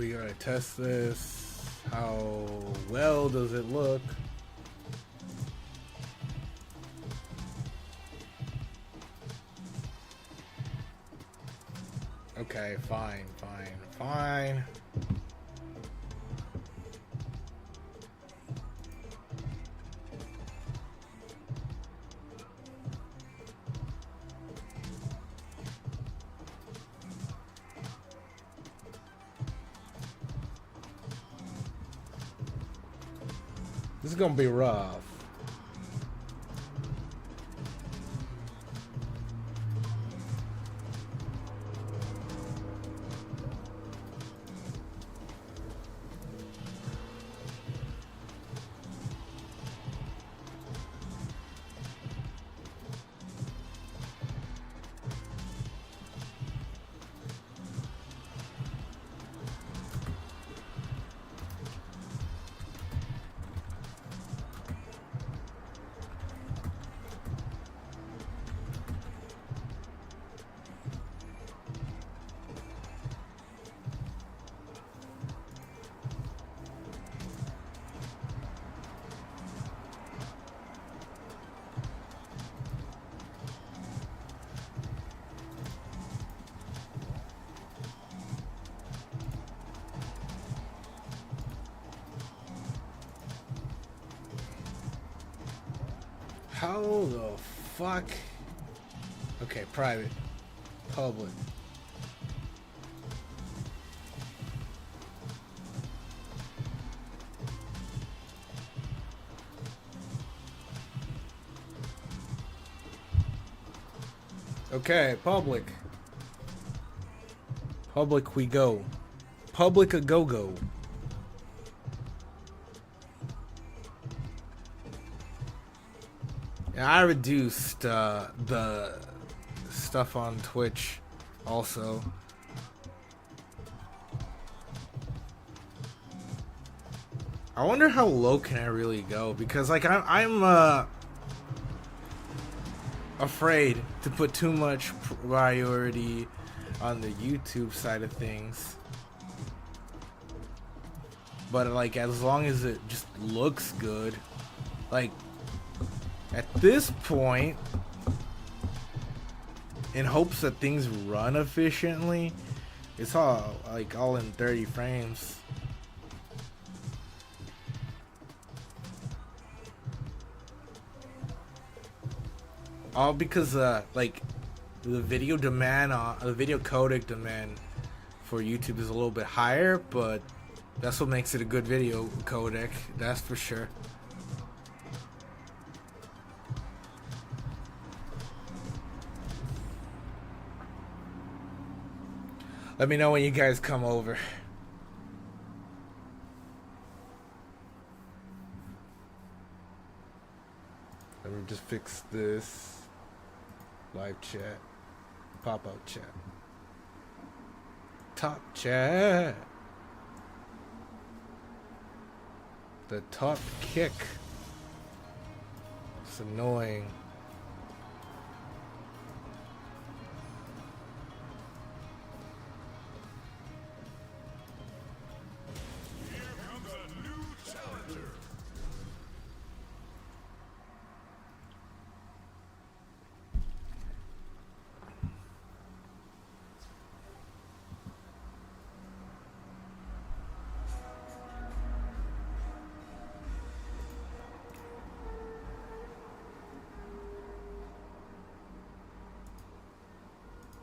We gotta test this. How well does it look? Okay, fine. This is gonna be rough. How the fuck? Okay, private, public. Okay, public. Public we go. Public a go-go. I reduced the stuff on Twitch also. I wonder how low can I really go, because like I'm afraid to put too much priority on the YouTube side of things. But like as long as it just looks good, like at this point, in hopes that things run efficiently, it's all in 30 frames. All because like the video demand, the video codec demand for YouTube is a little bit higher, but that's what makes it a good video codec, that's for sure. Let me know when you guys come over. Let me just fix this. Live chat. Pop-out chat. Top chat. The top kick. It's annoying.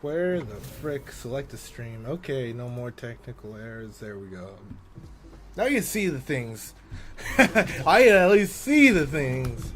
Where the frick? Select the stream. Okay, no more technical errors. There we go. Now you can see the things. I can at least see the things.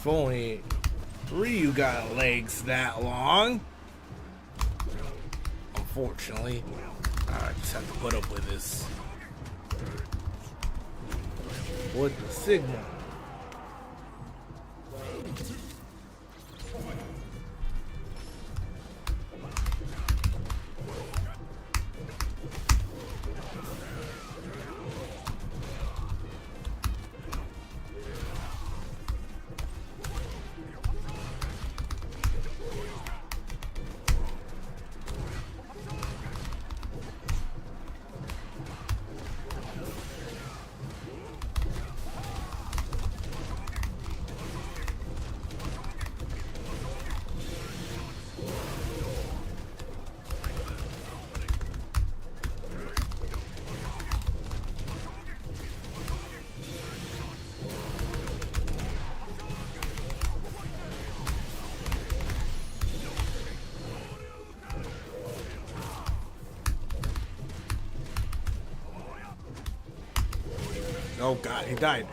If only Ryu got legs that long. Unfortunately, I just have to put up with this. What the signal? Oh god, he died.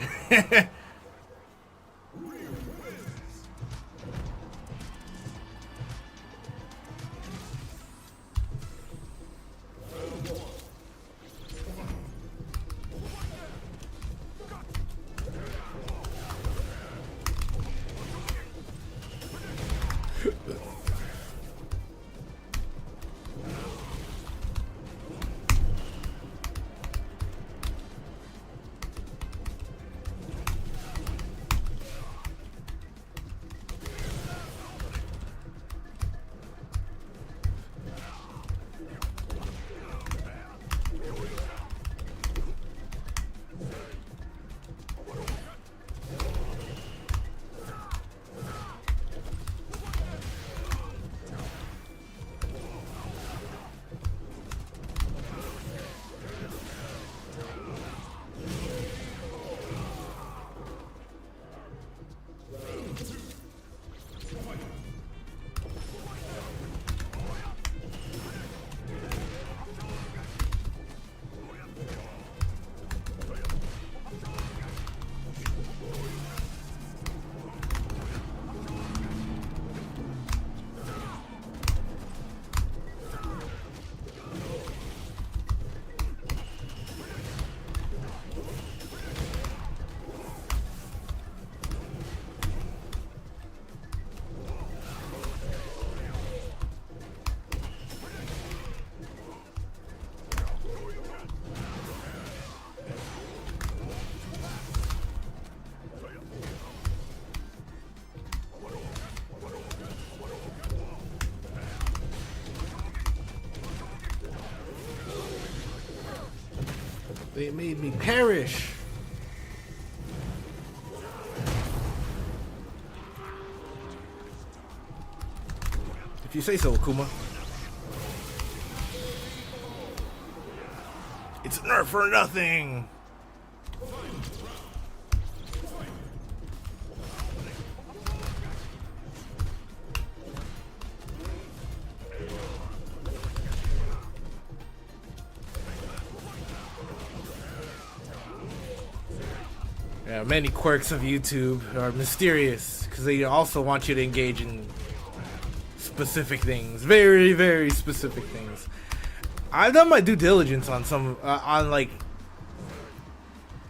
They made me perish. If you say so, Akuma. It's nerf for nothing. Yeah, many quirks of YouTube are mysterious because they also want you to engage in specific things, very, very specific things. I've done my due diligence on some, on like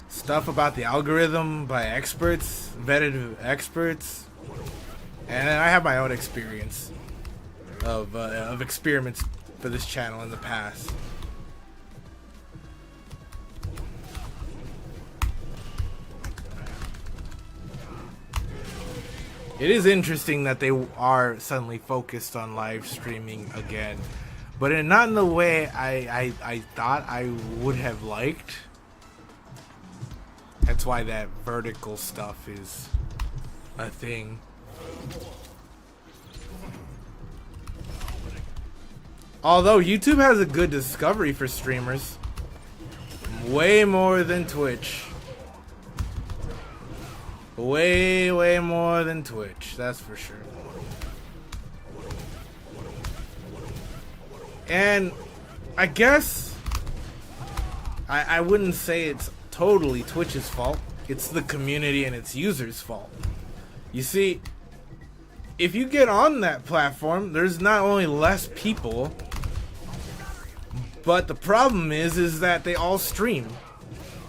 stuff about the algorithm by experts, vetted experts, and I have my own experience of experiments for this channel in the past. It is interesting that they are suddenly focused on live streaming again, but not in the way I thought I would have liked. That's why that vertical stuff is a thing. Although YouTube has a good discovery for streamers, way more than Twitch. Way, way more than Twitch, that's for sure. And I guess I wouldn't say it's totally Twitch's fault. It's the community and its users' fault. You see, if you get on that platform, there's not only less people, but the problem is that they all stream.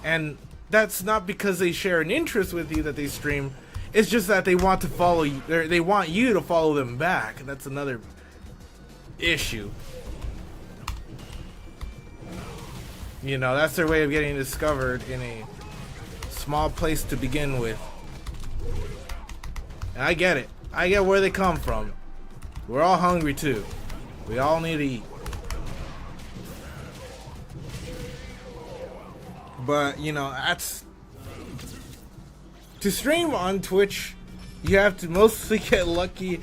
And that's not because they share an interest with you that they stream. It's just that they want to follow you. They want you to follow them back. That's another issue. You know, that's their way of getting discovered in a small place to begin with. And I get it. I get where they come from. We're all hungry too. We all need to eat. But, you know, that's... To stream on Twitch, you have to mostly get lucky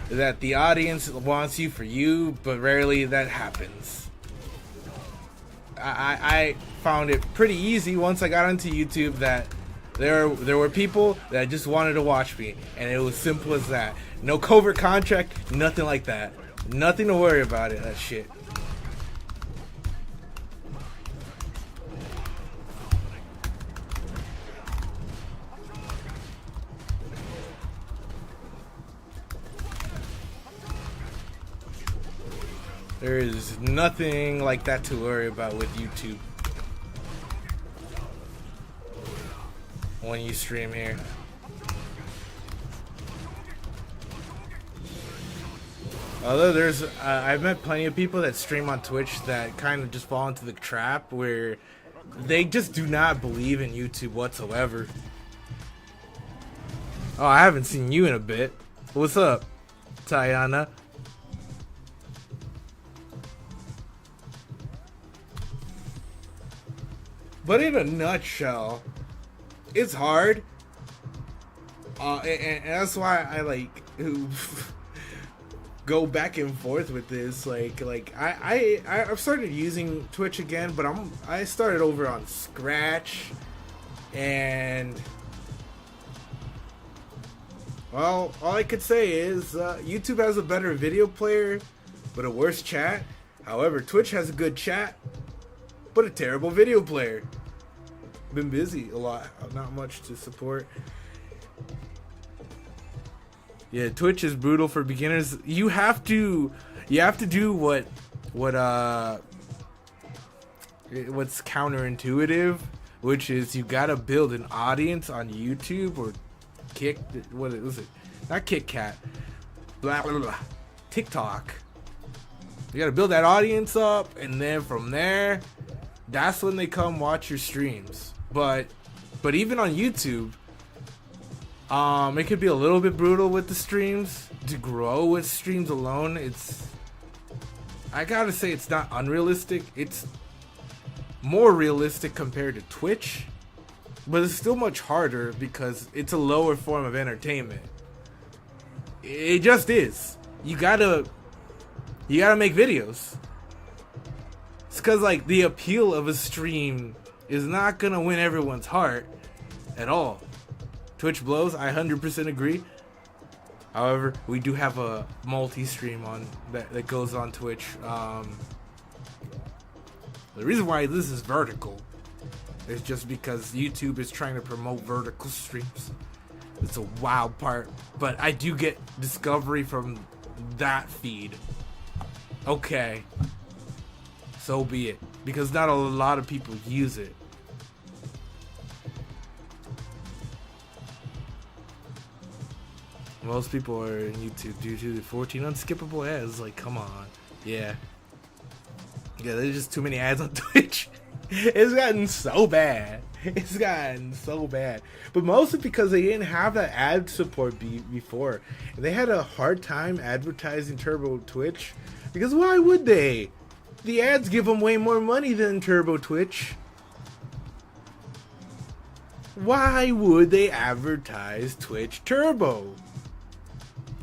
that the audience wants you for you, but rarely that happens. I found it pretty easy once I got onto YouTube that there were people that just wanted to watch me, and it was simple as that. No covert contract, nothing like that. Nothing to worry about it, that shit. There is nothing like that to worry about with YouTube when you stream here. Although there's, I've met plenty of people that stream on Twitch that kind of just fall into the trap where they just do not believe in YouTube whatsoever. Oh, I haven't seen you in a bit. What's up, Tayana? But in a nutshell, it's hard, and that's why I like go back and forth with this. Like I've started using Twitch again, but I started over on Scratch, and well, all I could say is YouTube has a better video player, but a worse chat. However, Twitch has a good chat, but a terrible video player. Been busy a lot, not much to support. Yeah, Twitch is brutal for beginners. You have to do what's counterintuitive, which is you gotta build an audience on YouTube or what was it? Not KitKat, blah blah blah, TikTok. You gotta build that audience up, and then from there, that's when they come watch your streams. But even on YouTube, it could be a little bit brutal with the streams. To grow with streams alone, I gotta say it's not unrealistic. It's more realistic compared to Twitch, but it's still much harder because it's a lower form of entertainment. It just is. You gotta make videos. It's because like the appeal of a stream is not gonna win everyone's heart at all. Twitch blows, I 100% agree. However, we do have a multi-stream on that goes on Twitch. The reason why this is vertical is just because YouTube is trying to promote vertical streams. It's a wild part, but I do get discovery from that feed. Okay, so be it, because not a lot of people use it. Most people are in YouTube due to the 14 unskippable ads. Like, come on. Yeah, there's just too many ads on Twitch. It's gotten so bad. It's gotten so bad. But mostly because they didn't have that ad support before. And they had a hard time advertising Turbo Twitch. Because why would they? The ads give them way more money than Turbo Twitch. Why would they advertise Twitch Turbo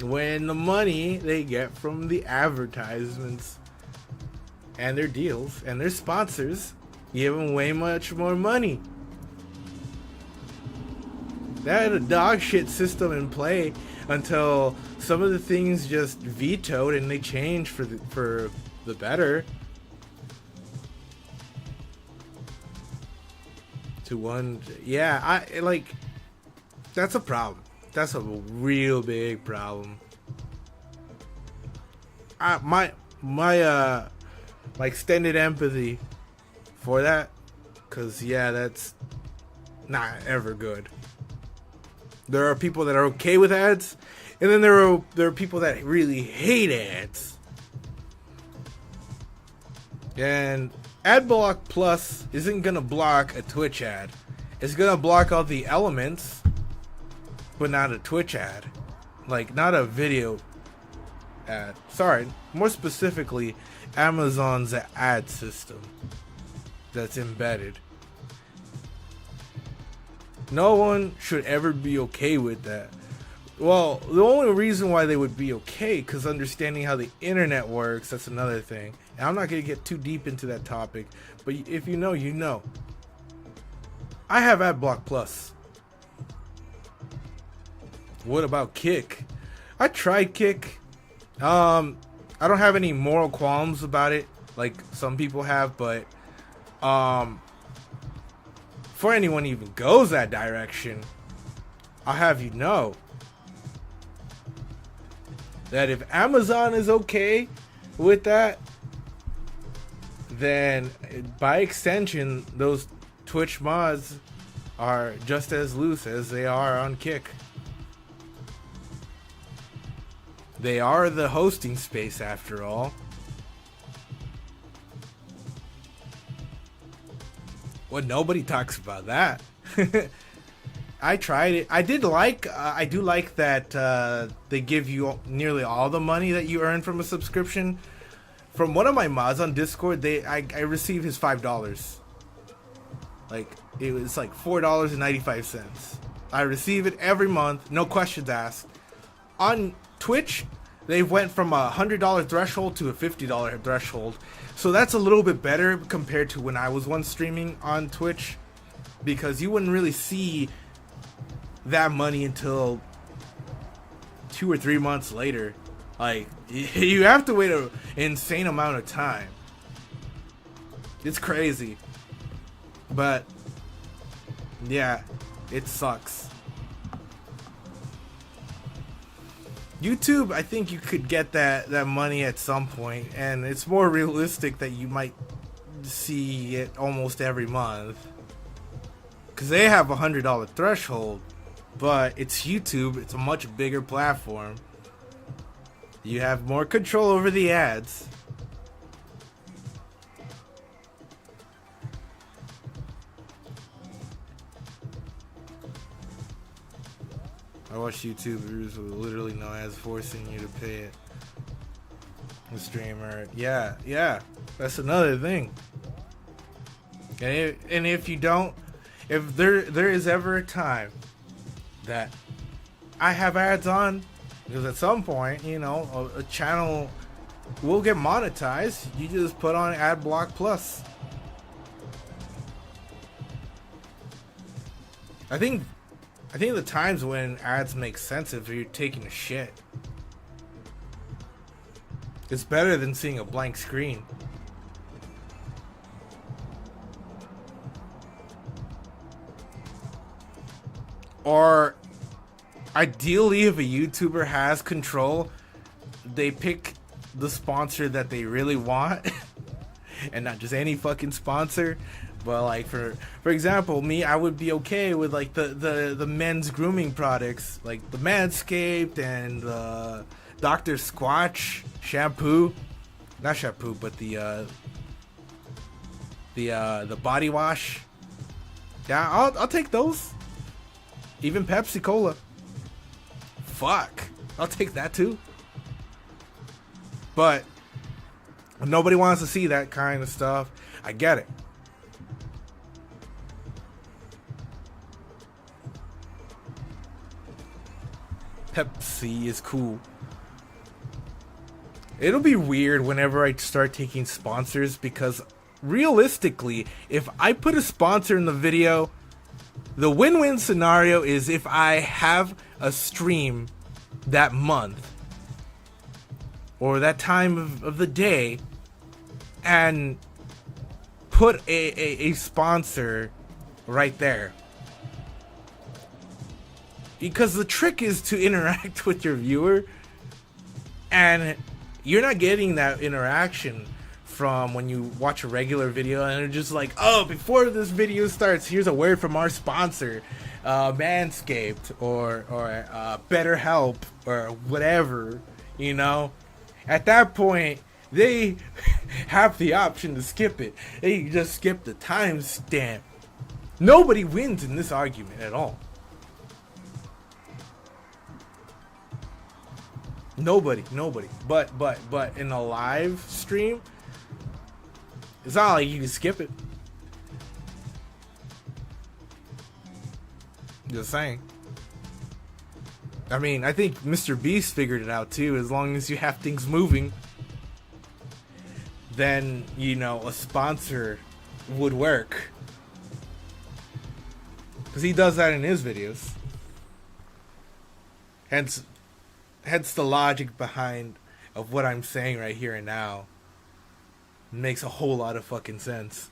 when the money they get from the advertisements and their deals and their sponsors give them way much more money? They had a dog shit system in play until some of the things just vetoed and they changed for the better. To one, yeah, I like, that's a problem. That's a real big problem. My extended empathy for that, cause yeah, that's not ever good. There are people that are okay with ads, and then there are people that really hate ads. And AdBlock Plus isn't gonna block a Twitch ad. It's gonna block all the elements, but not a Twitch ad. Like, not a video ad. Sorry, more specifically, Amazon's ad system that's embedded. No one should ever be okay with that. Well, the only reason why they would be okay, because understanding how the internet works, that's another thing. And I'm not going to get too deep into that topic, but if you know, you know. I have AdBlock Plus. What about Kick? I tried Kick. I don't have any moral qualms about it, like some people have, but for anyone who even goes that direction, I'll have you know that if Amazon is okay with that, then by extension, those Twitch mods are just as loose as they are on Kick. They are the hosting space after all. Well, nobody talks about that. I tried it. I do like that they give you nearly all the money that you earn from a subscription. From one of my mods on Discord, I received his $5. Like, it was like $4.95. I receive it every month, no questions asked. On Twitch, they went from a $100 threshold to a $50 threshold. So that's a little bit better compared to when I was once streaming on Twitch, because you wouldn't really see that money until 2 or 3 months later. Like, you have to wait an insane amount of time. It's crazy. But yeah, it sucks. YouTube, I think you could get that money at some point, and it's more realistic that you might see it almost every month, because they have a $100 threshold, but it's YouTube. It's a much bigger platform. You have more control over the ads. I watch YouTubers with literally no ads forcing you to pay it. The streamer, yeah, that's another thing. And if you don't, if there is ever a time that I have ads on, because at some point, you know, a channel will get monetized. You just put on AdBlock Plus. I think the times when ads make sense if you're taking a shit. It's better than seeing a blank screen. Or ideally, if a YouTuber has control, they pick the sponsor that they really want and not just any fucking sponsor. But like for example, me, I would be okay with like the men's grooming products, like the Manscaped and Dr. Squatch shampoo, not shampoo, but the body wash. Yeah, I'll take those. Even Pepsi Cola. Fuck, I'll take that too. But nobody wants to see that kind of stuff. I get it. Pepsi is cool. It'll be weird whenever I start taking sponsors, because realistically, if I put a sponsor in the video, the win-win scenario is if I have a stream that month or that time of the day and put a sponsor right there. because the trick is to interact with your viewer, and you're not getting that interaction from when you watch a regular video and they're just like, oh, before this video starts, here's a word from our sponsor, Manscaped, or BetterHelp, or whatever, you know. At that point, they have the option to skip it. They just skip the timestamp. Nobody wins in this argument at all. Nobody. But in a live stream, it's not like you can skip it. Just saying. I mean, I think Mr. Beast figured it out too. As long as you have things moving, then, you know, a sponsor would work. Because he does that in his videos. Hence the logic behind of what I'm saying right here and now. It makes a whole lot of fucking sense.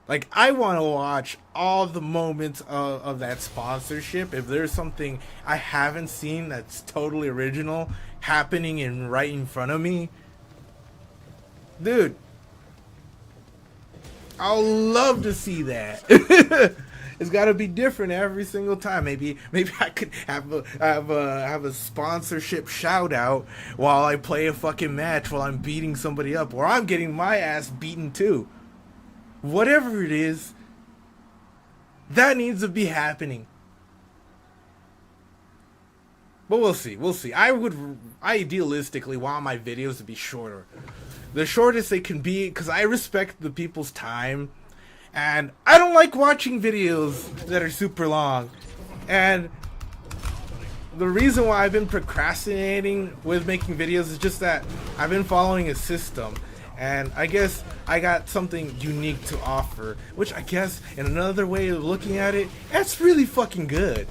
Like, I want to watch all the moments of that sponsorship. If there's something I haven't seen that's totally original happening right in front of me, dude, I'll love to see that. It's got to be different every single time. Maybe I could have a sponsorship shout out while I play a fucking match while I'm beating somebody up, or I'm getting my ass beaten too. Whatever it is, that needs to be happening. But we'll see. I would idealistically want my videos to be shorter. The shortest they can be, because I respect the people's time. And I don't like watching videos that are super long. And the reason why I've been procrastinating with making videos is just that I've been following a system. And I guess I got something unique to offer, which I guess in another way of looking at it, that's really fucking good.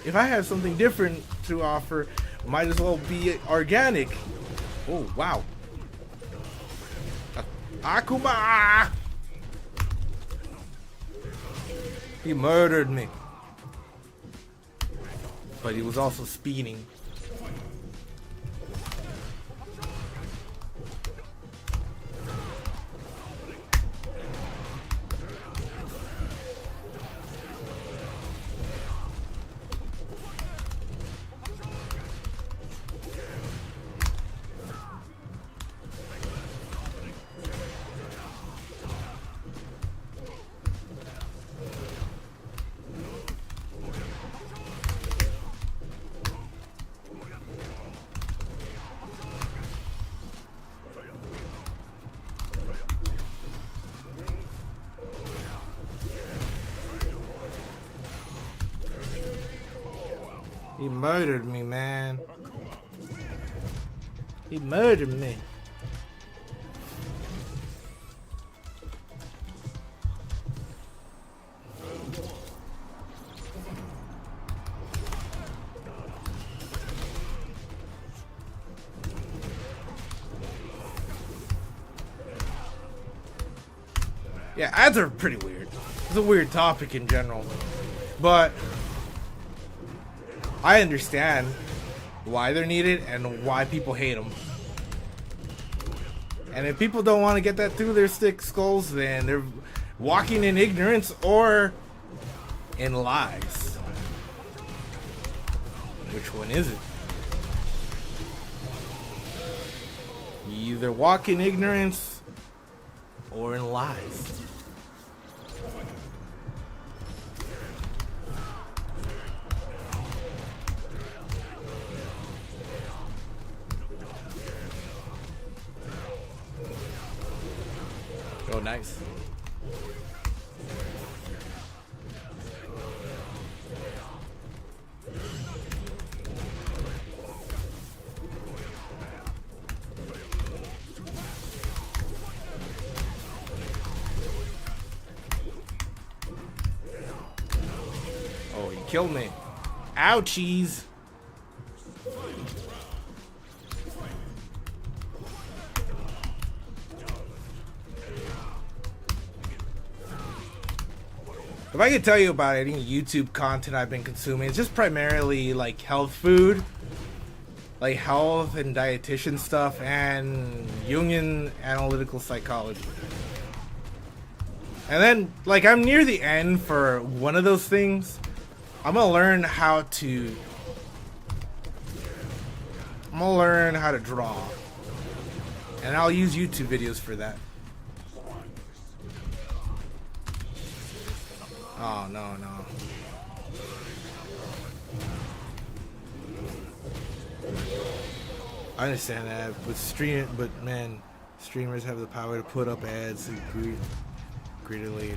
If I have something different to offer, might as well be organic. Oh, wow. Akuma! He murdered me. But he was also speeding. He murdered me, man. He murdered me. Yeah, ads are pretty weird. It's a weird topic in general. But I understand why they're needed and why people hate them. And if people don't want to get that through their thick skulls, then they're walking in ignorance or in lies. Which one is it? You either walk in ignorance or in lies. Oh, nice. Oh, he killed me. Ouchies. If I could tell you about any YouTube content I've been consuming, it's just primarily like health food, like health and dietitian stuff, and Jungian analytical psychology. And then, like, I'm near the end for one of those things. I'm gonna learn how to draw, and I'll use YouTube videos for that. Oh, no. I understand that, but man, streamers have the power to put up ads greedily.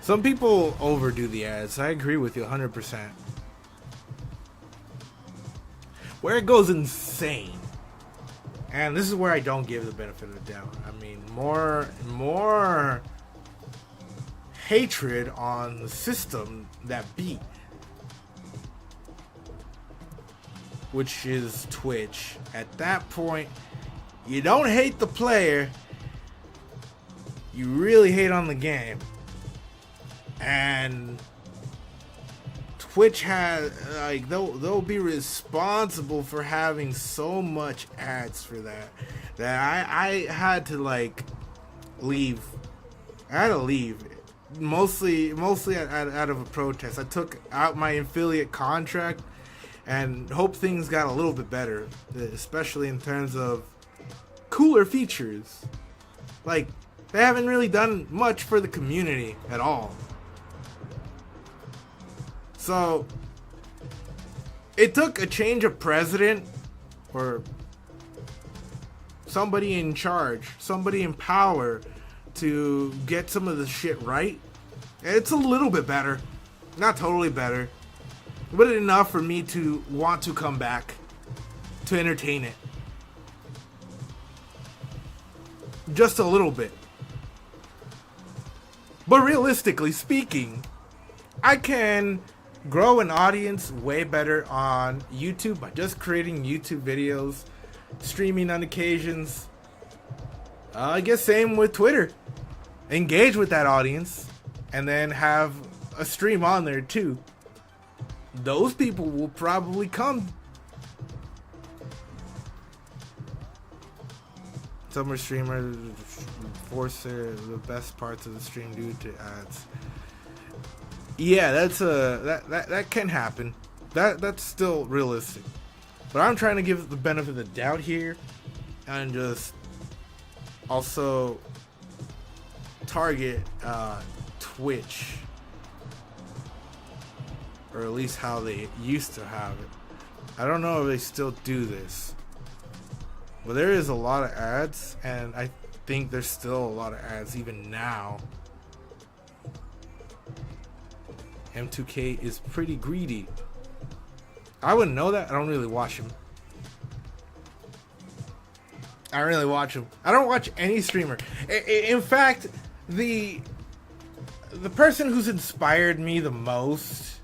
Some people overdo the ads. I agree with you 100%. Where it goes insane, and this is where I don't give the benefit of the doubt. I mean, more hatred on the system that beat, which is Twitch. At that point, you don't hate the player, you really hate on the game. And Twitch has, like, they'll be responsible for having so much ads for that I had to, like, leave. I had to leave. Mostly out of a protest. I took out my affiliate contract and hope things got a little bit better, especially in terms of cooler features. Like, they haven't really done much for the community at all. So it took a change of president, or somebody in charge, somebody in power, to get some of the shit right. It's a little bit better, not totally better, but enough for me to want to come back to entertain it. Just a little bit. But realistically speaking, I can grow an audience way better on YouTube by just creating YouTube videos, streaming on occasions. I guess same with Twitter. Engage with that audience and then have a stream on there too. Those people will probably come. Some streamers force the best parts of the stream due to ads. Yeah, that can happen. That's still realistic. But I'm trying to give the benefit of the doubt here and just also target Twitch, or at least how they used to have it. I don't know if they still do this, but there is a lot of ads, and I think there's still a lot of ads even now. M2K is pretty greedy. I wouldn't know that. I don't really watch him. I don't really watch him. I don't watch any streamer. In fact, the person who's inspired me the most,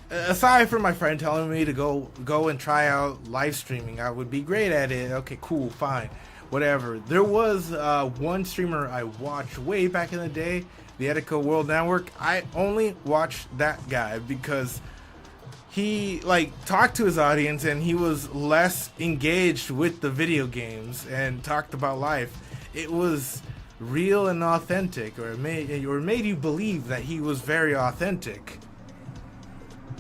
aside from my friend telling me to go and try out live streaming, I would be great at it. Okay, cool, fine, whatever. There was one streamer I watched way back in the day, the Etika World Network. I only watched that guy because he, like, talked to his audience and he was less engaged with the video games and talked about life. It was real and authentic, or made you believe that he was very authentic.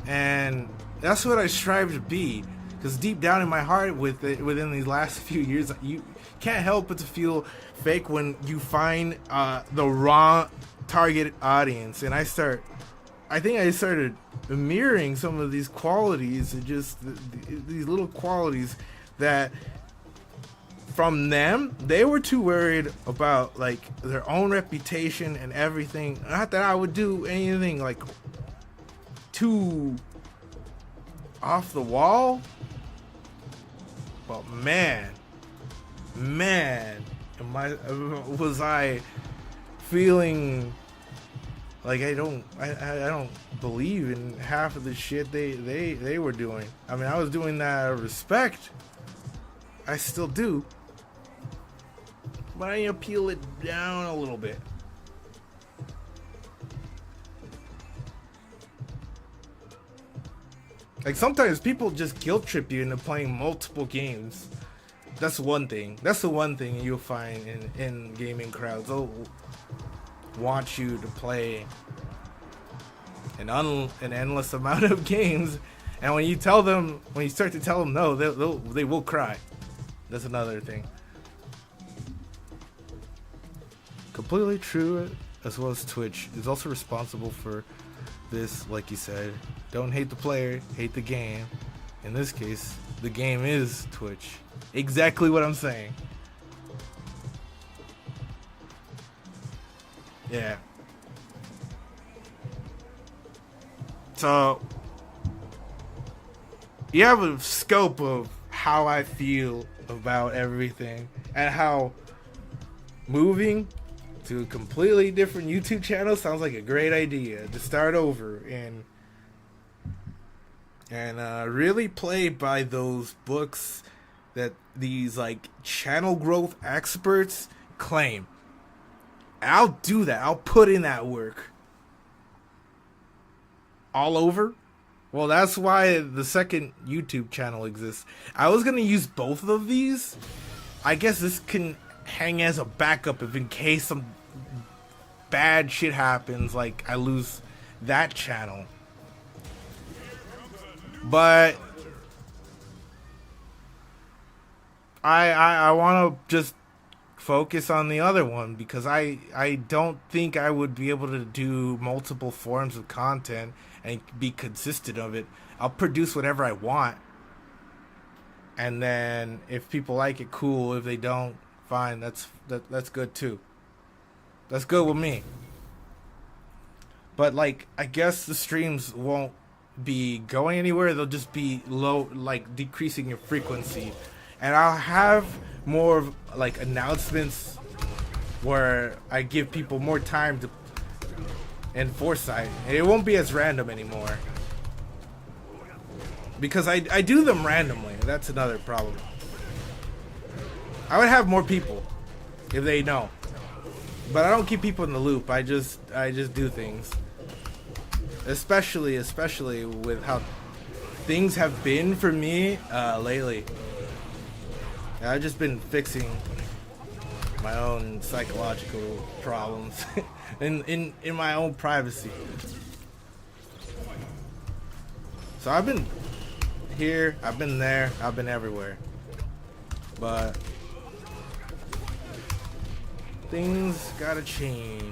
And that's what I strive to be, because deep down in my heart, within these last few years, you can't help but to feel fake when you find the wrong target audience. And I think I started mirroring some of these qualities, and just these little qualities that from them, they were too worried about, like, their own reputation and everything. Not that I would do anything like too off the wall, but man, was I feeling like I don't believe in half of the shit they were doing. I mean, I was doing that out of respect. I still do. But I peel it down a little bit. Like sometimes people just guilt trip you into playing multiple games. That's one thing. That's the one thing you'll find in gaming crowds. They'll want you to play an endless amount of games, and when you tell them, when you start to tell them no, they will cry. That's another thing. Completely true, as well as Twitch is also responsible for this, like you said. Don't hate the player, hate the game. In this case, the game is Twitch. Exactly what I'm saying. Yeah. So, you have a scope of how I feel about everything, and how moving to a completely different YouTube channel sounds like a great idea to start over and really play by those books that these like channel growth experts claim. And I'll do that. I'll put in that work. All over. Well, that's why the second YouTube channel exists. I was gonna use both of these. I guess this can hang as a backup if in case some bad shit happens, like I lose that channel. But I want to just focus on the other one, because I don't think I would be able to do multiple forms of content and be consistent of it. I'll produce whatever I want, and then if people like it, cool. If they don't, fine. That's good too. That's good with me. But like, I guess the streams won't be going anywhere. They'll just be low, like decreasing your frequency, and I'll have more of like announcements where I give people more time to and foresight. And it won't be as random anymore, because I do them randomly. That's another problem. I would have more people if they know, but I don't keep people in the loop. I just do things, especially with how things have been for me lately. I've just been fixing my own psychological problems in my own privacy. So I've been here, I've been there, I've been everywhere. But things gotta change.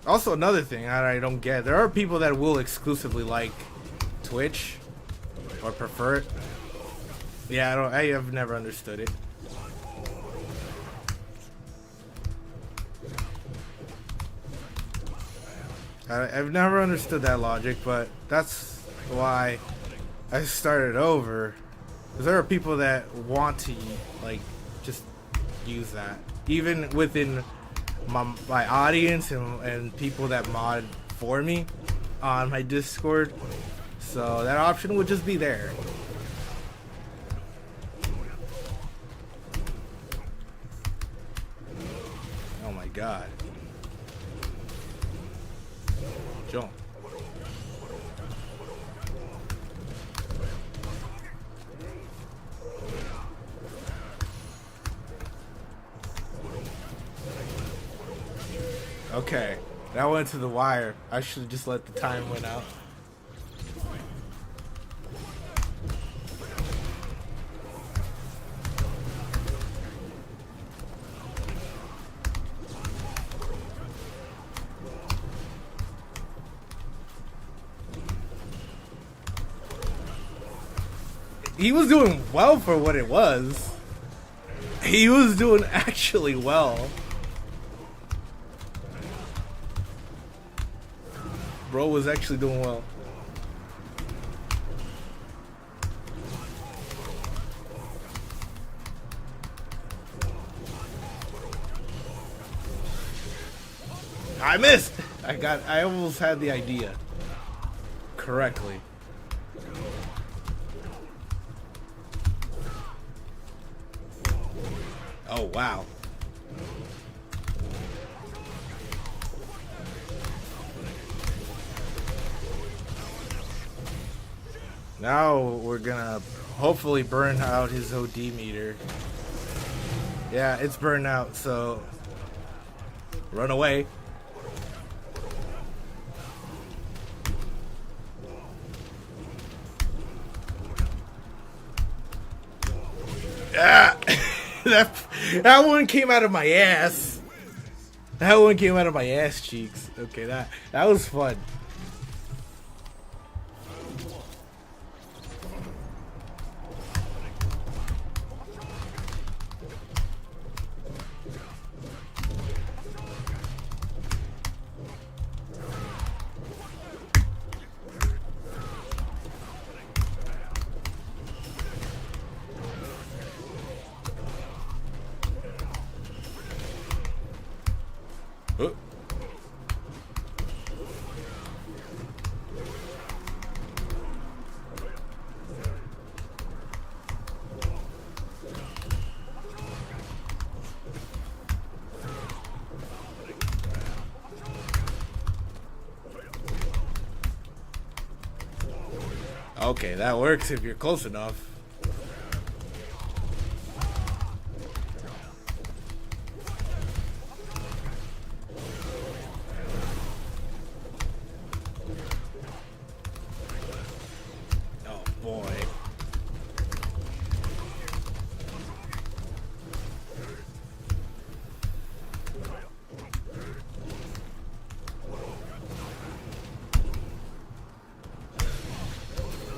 Also, another thing I don't get, there are people that will exclusively like Twitch or prefer it. Yeah, I have never understood it. I've never understood that logic, but that's why I started over. Because there are people that want to like just use that, even within my audience and people that mod for me on my Discord. So that option would just be there. Oh my god. John. Okay, that went to the wire. I should have just let the time went out. He was doing well for what it was. He was doing actually well. Bro was actually doing well. I missed. I almost had the idea correctly. Oh, wow. Now we're gonna hopefully burn out his OD meter. Yeah, it's burned out, so run away. Ah! that one came out of my ass. That one came out of my ass cheeks. Okay, that was fun. Oh. Okay, that works if you're close enough. Oh boy.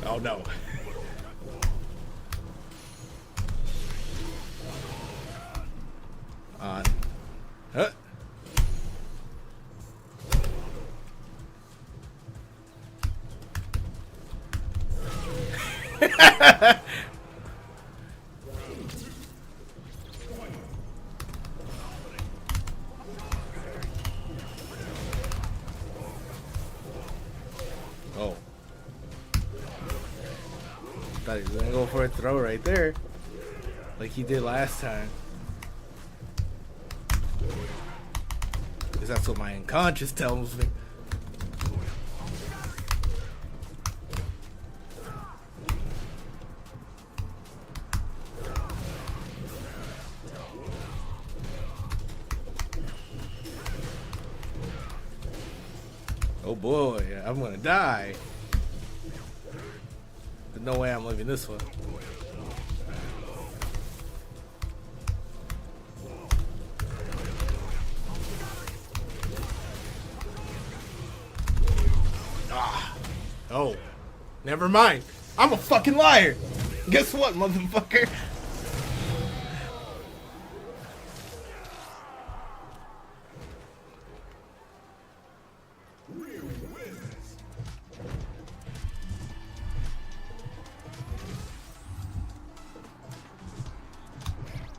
Oh no. Huh? Oh. Thought he was gonna go for a throw right there. Like he did last time. Because that's what my unconscious tells me. Oh boy, I'm gonna die. But no way I'm living this one. Ah. Oh. Never mind. I'm a fucking liar. Guess what, motherfucker?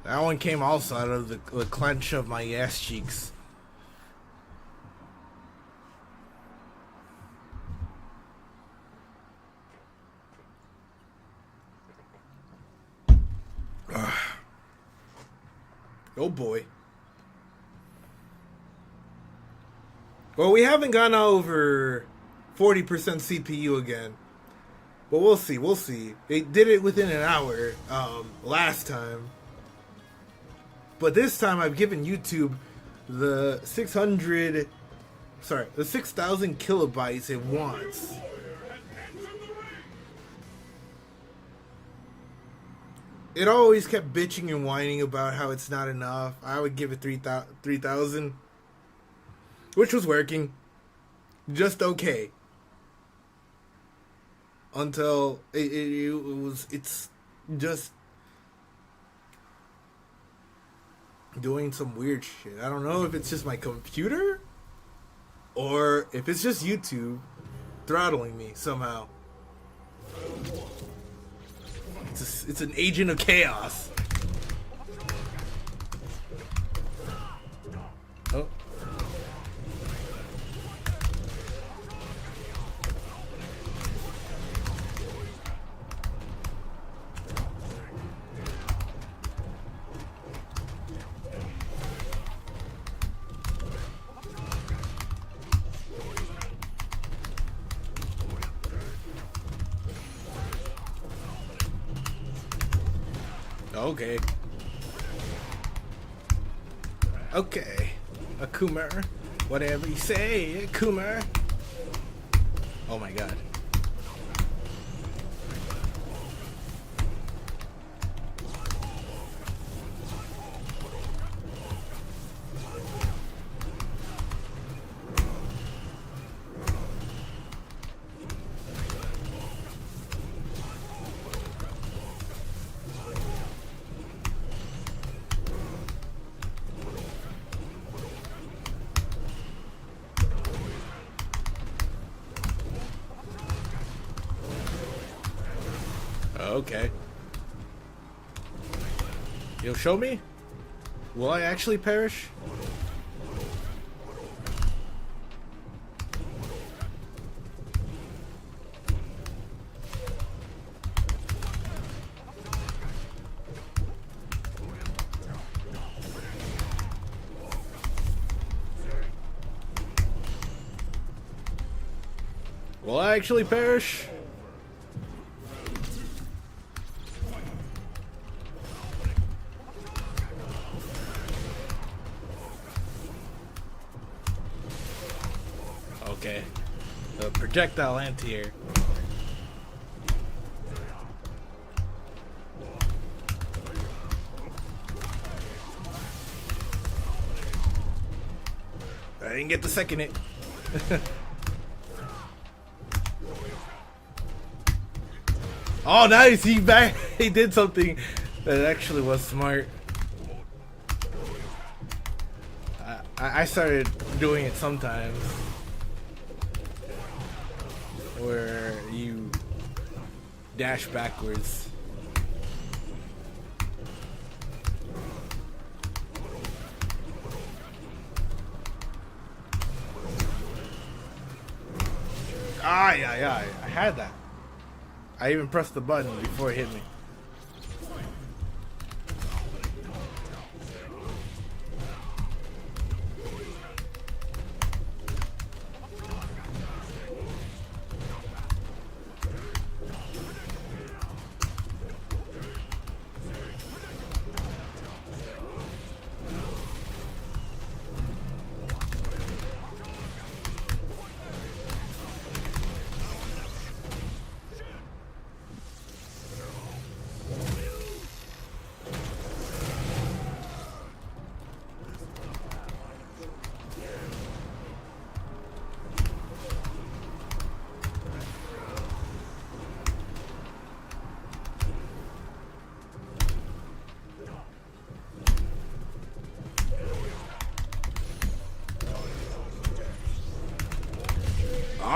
That one came also out of the clench of my ass cheeks. Oh boy. Well, we haven't gone over 40% CPU again. But we'll see, we'll see. They did it within an hour last time. But this time I've given YouTube the 6,000 kilobytes it wants. It always kept bitching and whining about how it's not enough. I would give it 3,000, which was working just okay until it's just doing some weird shit. I don't know if it's just my computer or if it's just YouTube throttling me somehow. It's an agent of chaos. Oh. Okay. Okay. Akumer. Whatever you say, Akumer. Oh my god. Okay. You'll show me? Will I actually perish? Will I actually perish? Okay. The projectile anti-air. I didn't get the second hit. Oh, nice! He back. He did something that actually was smart. I started doing it sometimes, where you dash backwards. Ah, yeah, I had that. I even pressed the button before it hit me.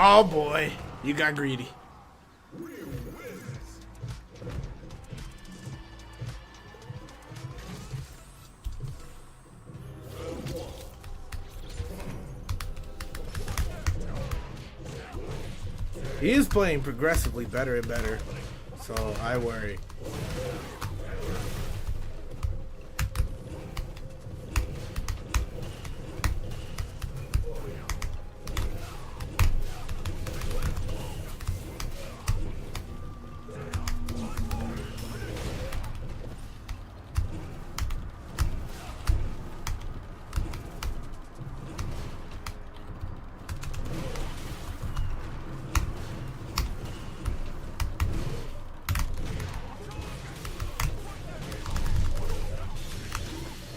Oh boy, you got greedy. He is playing progressively better and better, so I worry.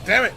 Damn it!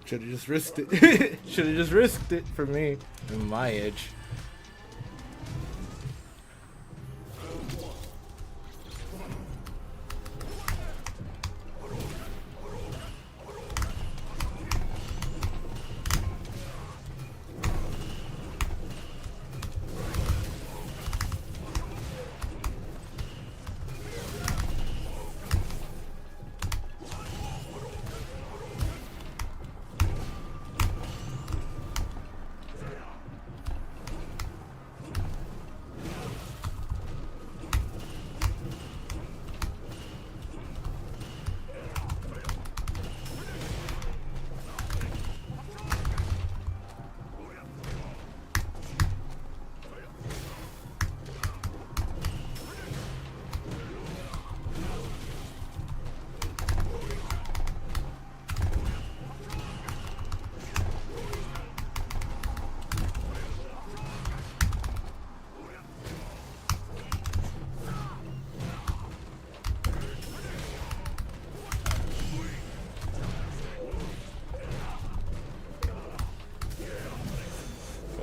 Should have just risked it. Should have just risked it for me and my edge.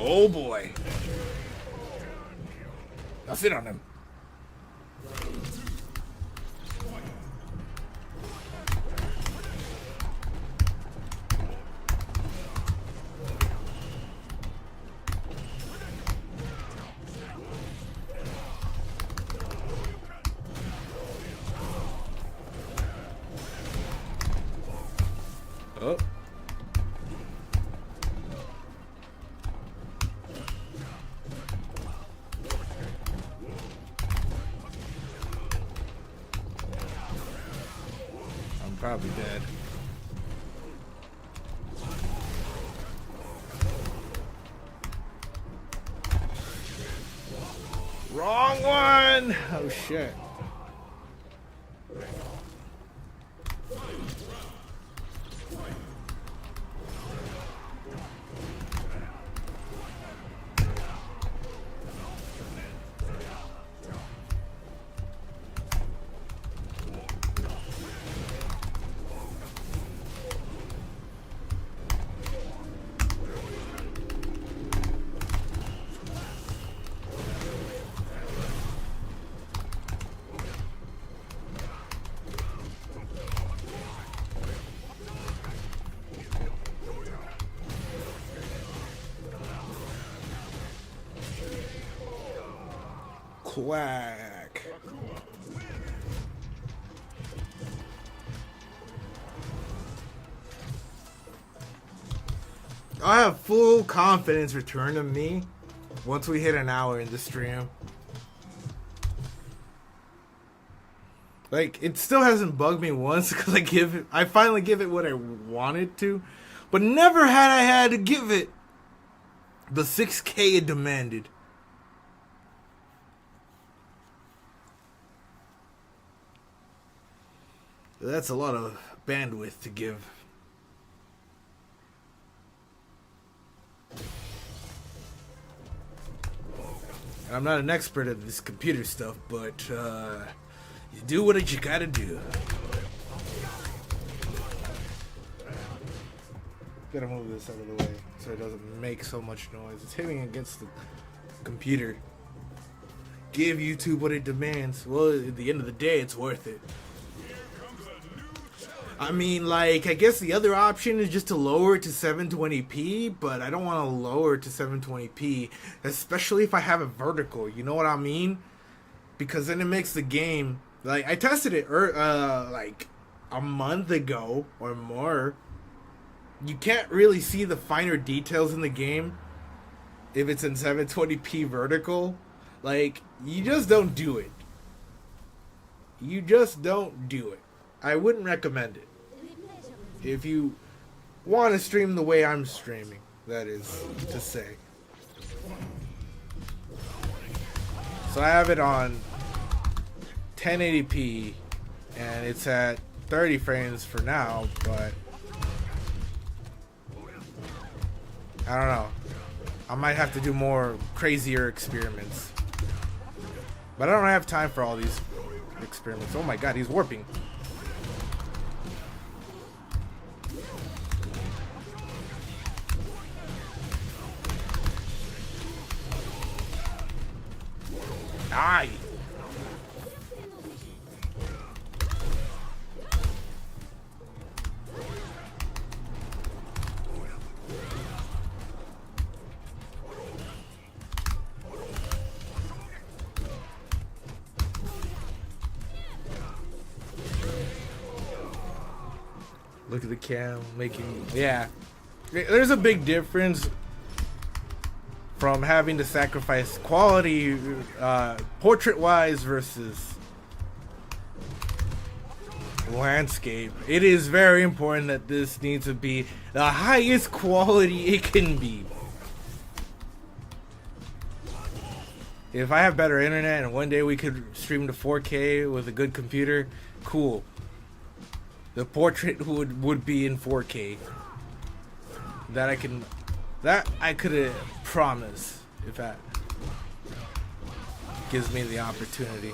Oh boy. I'll sit on him. Oh. I'm probably dead. Wrong one! Oh shit. Quack. I have full confidence return to me once we hit an hour in the stream. Like, it still hasn't bugged me once because I finally give it what I wanted to, but never had I had to give it the 6K it demanded. That's a lot of bandwidth to give. I'm not an expert at this computer stuff, but you do what you gotta do. Gotta move this out of the way so it doesn't make so much noise. It's hitting against the computer. Give YouTube what it demands. Well, at the end of the day, it's worth it. I mean, like, I guess the other option is just to lower it to 720p, but I don't want to lower it to 720p, especially if I have it vertical, you know what I mean? Because then it makes the game, like, I tested it, like, a month ago or more. You can't really see the finer details in the game if it's in 720p vertical. Like, you just don't do it. You just don't do it. I wouldn't recommend it. If you want to stream the way I'm streaming, that is to say. So I have it on 1080p, and it's at 30 frames for now, but I don't know. I might have to do more crazier experiments. But I don't have time for all these experiments. Oh my god, he's warping. die. Look at the cam making, yeah. There's a big difference from having to sacrifice quality portrait-wise versus landscape. It is very important that this needs to be the highest quality it can be. If I have better internet and one day we could stream to 4K with a good computer, cool. The portrait would be in 4K. That I could promise if that gives me the opportunity.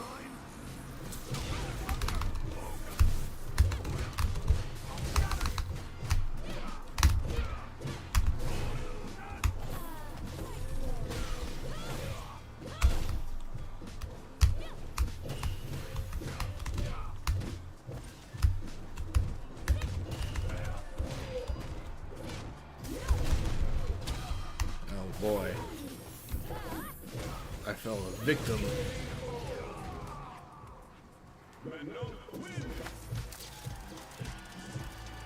Boy, I fell a victim.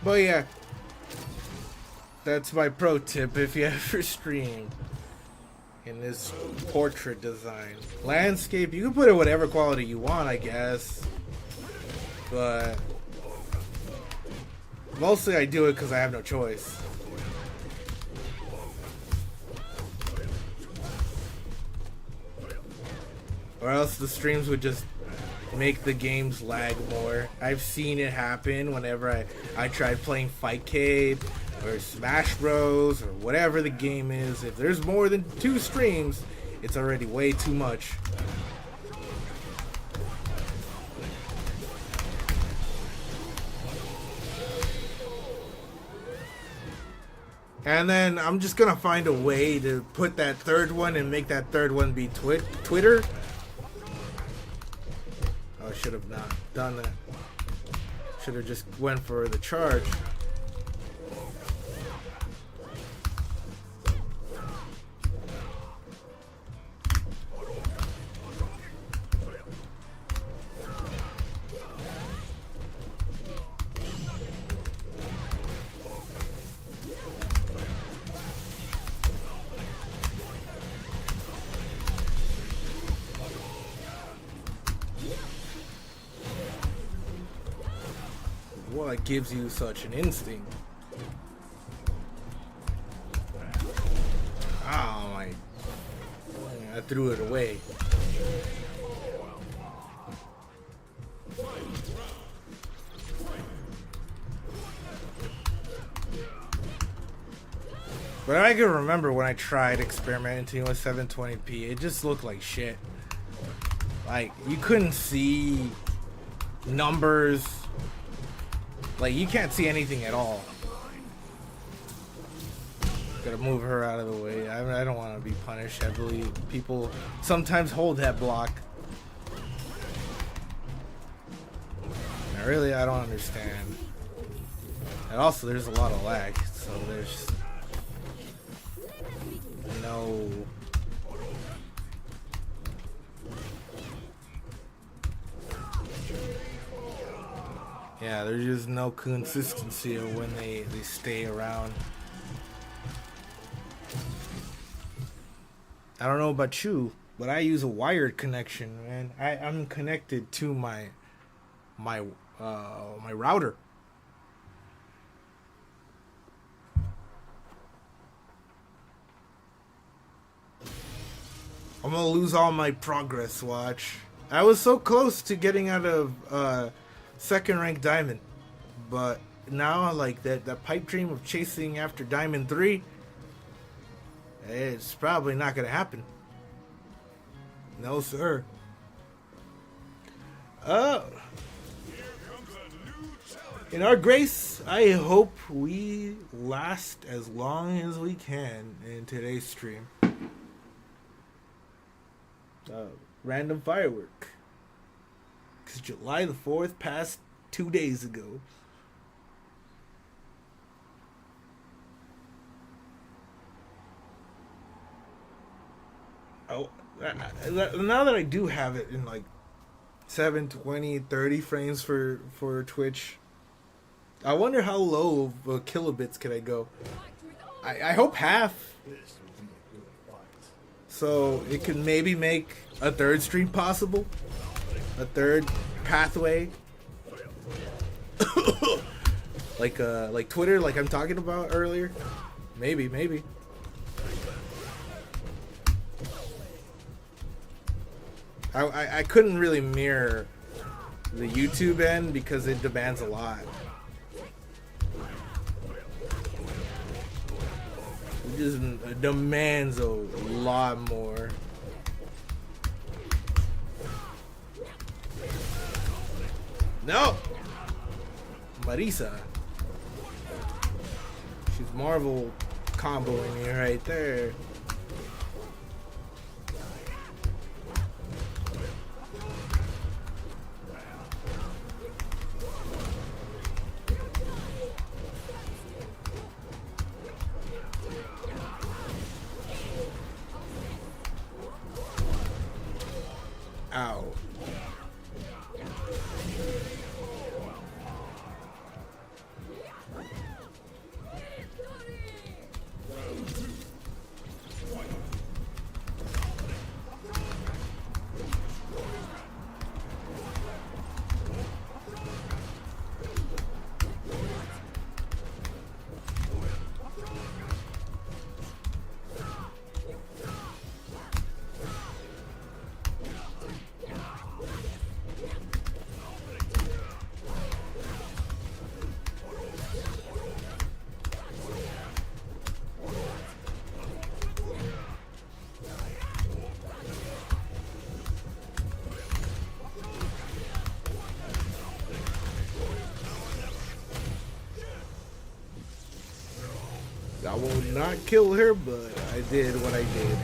But yeah, that's my pro tip if you ever stream in this portrait design. Landscape, you can put it whatever quality you want, I guess. But mostly I do it because I have no choice. Or else the streams would just make the games lag more. I've seen it happen whenever I tried playing Fightcade or Smash Bros or whatever the game is. If there's more than 2 streams, it's already way too much. And then I'm just gonna find a way to put that third one and make that third one be Twitter. I should have not done that. Should have just went for the charge. What gives you such an instinct? Oh my! I threw it away. But I can remember when I tried experimenting with 720p, it just looked like shit. Like, you couldn't see numbers. Like, you can't see anything at all. Gotta move her out of the way. I don't want to be punished heavily. People sometimes hold that block. And really, I don't understand. And also, there's a lot of lag, so there's no... Yeah, there's just no consistency of when they stay around. I don't know about you, but I use a wired connection, man. I'm connected to my router. I'm gonna lose all my progress, watch. I was so close to getting out of second rank diamond, but now like that pipe dream of chasing after diamond 3, it's probably not gonna happen. No sir. In our grace, I hope we last as long as we can in today's stream. random firework. Because July the 4th passed 2 days ago. Oh, now that I do have it in like 7, 20, 30 frames for Twitch, I wonder how low of kilobits can I go. I hope half, so it could maybe make a third stream possible, a third pathway, like Twitter, like I'm talking about earlier. Maybe. I couldn't really mirror the YouTube end because it demands a lot. It just demands a lot more. No! Marisa. She's Marvel comboing me right there. Ow. I will not kill her, but I did what I did.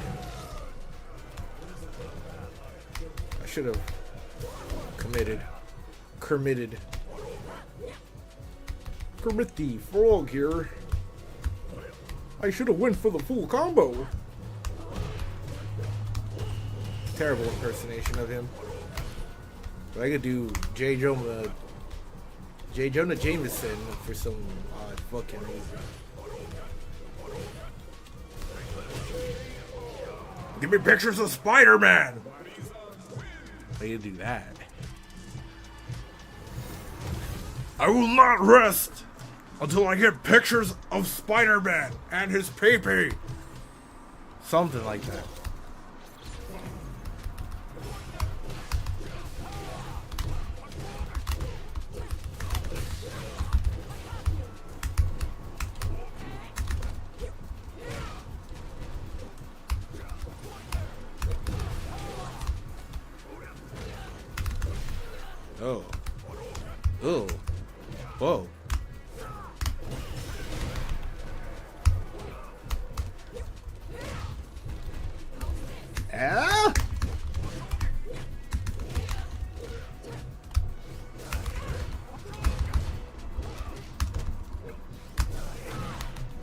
I should have committed. Kermit the Frog here. I should have went for the full combo. Terrible impersonation of him. But I could do J. Jonah Jameson for some odd fucking reason. Give me pictures of Spider-Man! How do you do that? I will not rest until I get pictures of Spider-Man and his pee-pee. Something like that. Oh. Oh. Whoa. Ah!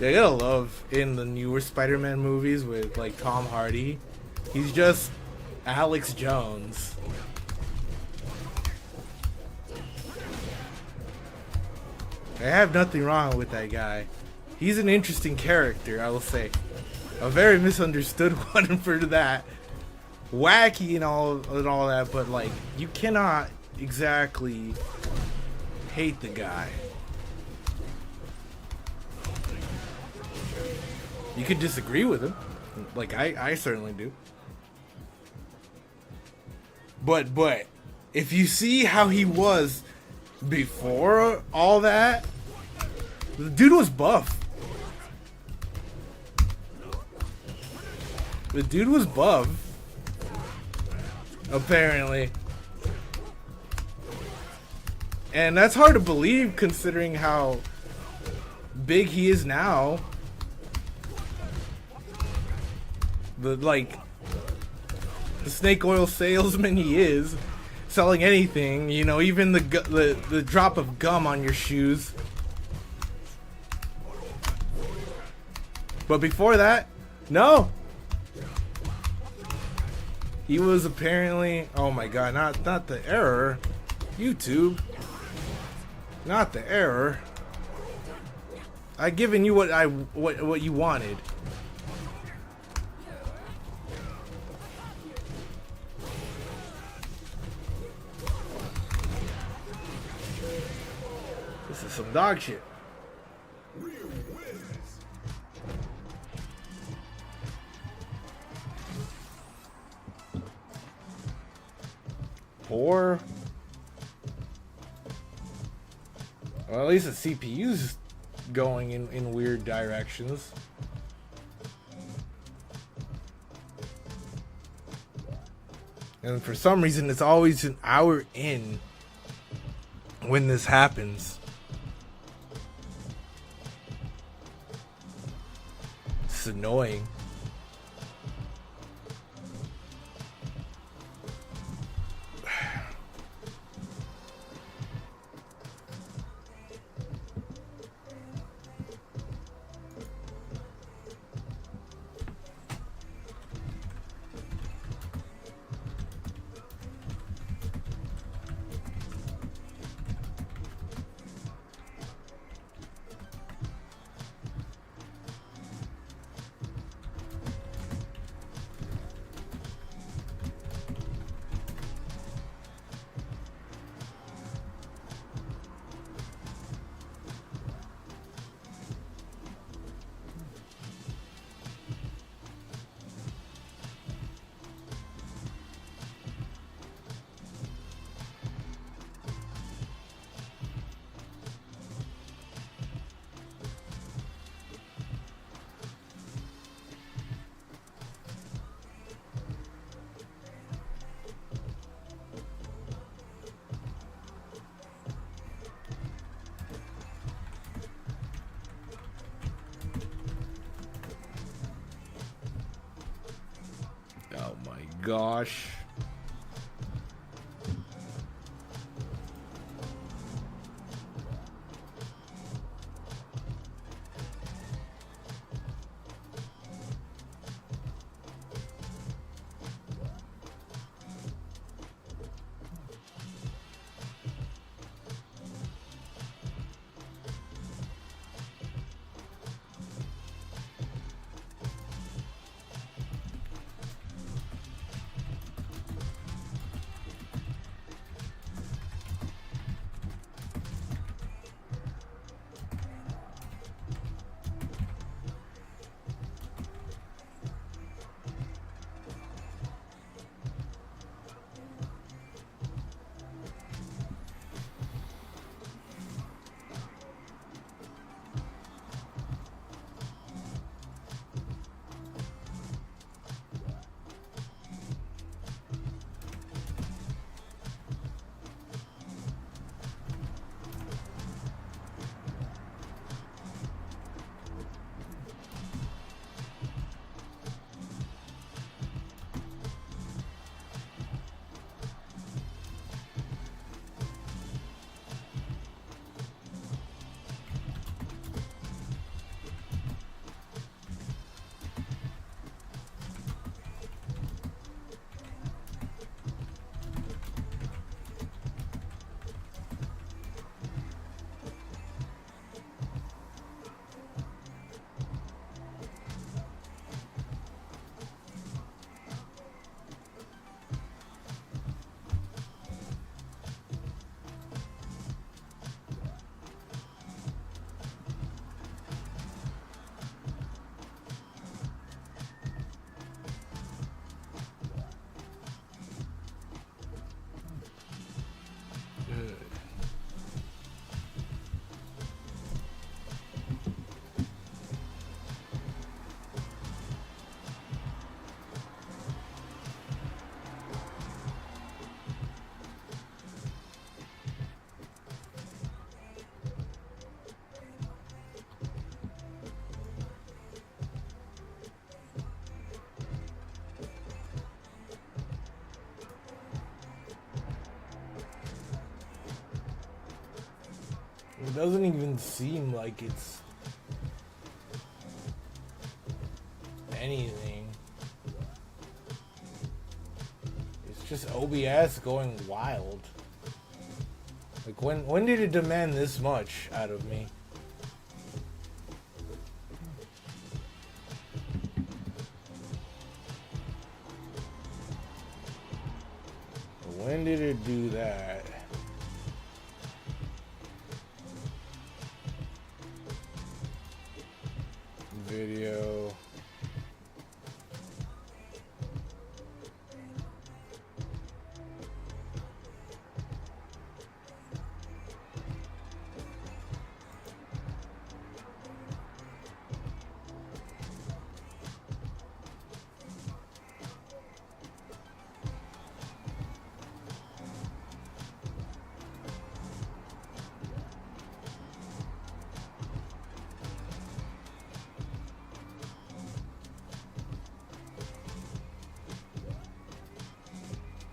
I gotta love in the newer Spider-Man movies with like Tom Hardy, he's just Alex Jones. I have nothing wrong with that guy. He's an interesting character, I will say. A very misunderstood one for that. Wacky and all that, but like you cannot exactly hate the guy. You could disagree with him. Like I certainly do. But if you see how he was before all that, the dude was buff. The dude was buff. Apparently. And that's hard to believe considering how big he is now. the snake oil salesman he is, selling anything, you know, even the drop of gum on your shoes. But before that, no. He was apparently, oh my god, not the error. YouTube. Not the error. I given you what you wanted. This is some dog shit. Poor. Well, at least the CPU's going in weird directions. And for some reason, it's always an hour in when this happens. It's annoying. Oh my gosh. It doesn't even seem like it's anything. It's just OBS going wild. Like when did it demand this much out of me? When did it do that? Video.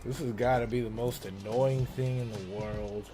This has got to be the most annoying thing in the world.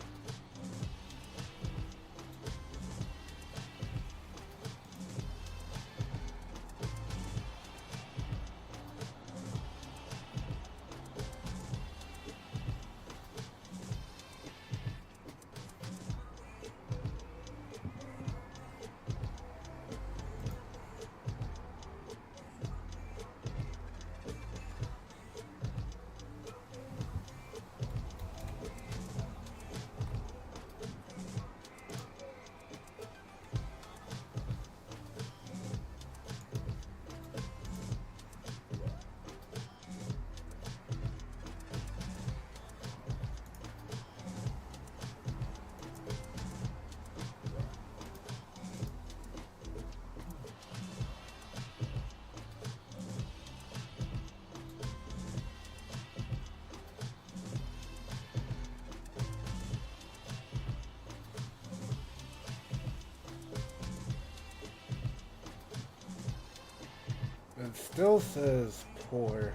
It still says poor.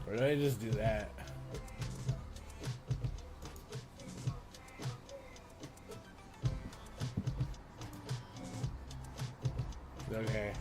Or did I just do that? Okay.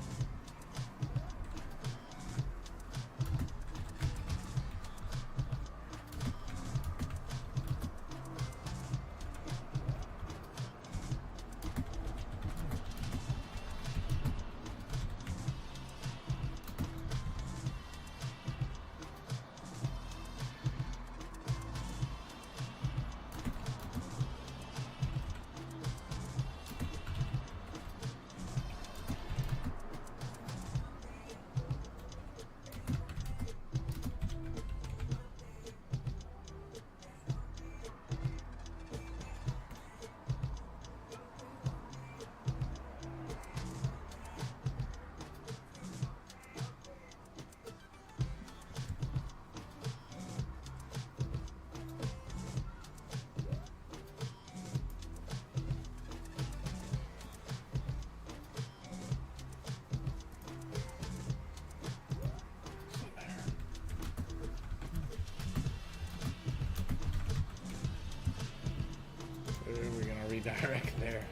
We're gonna redirect there.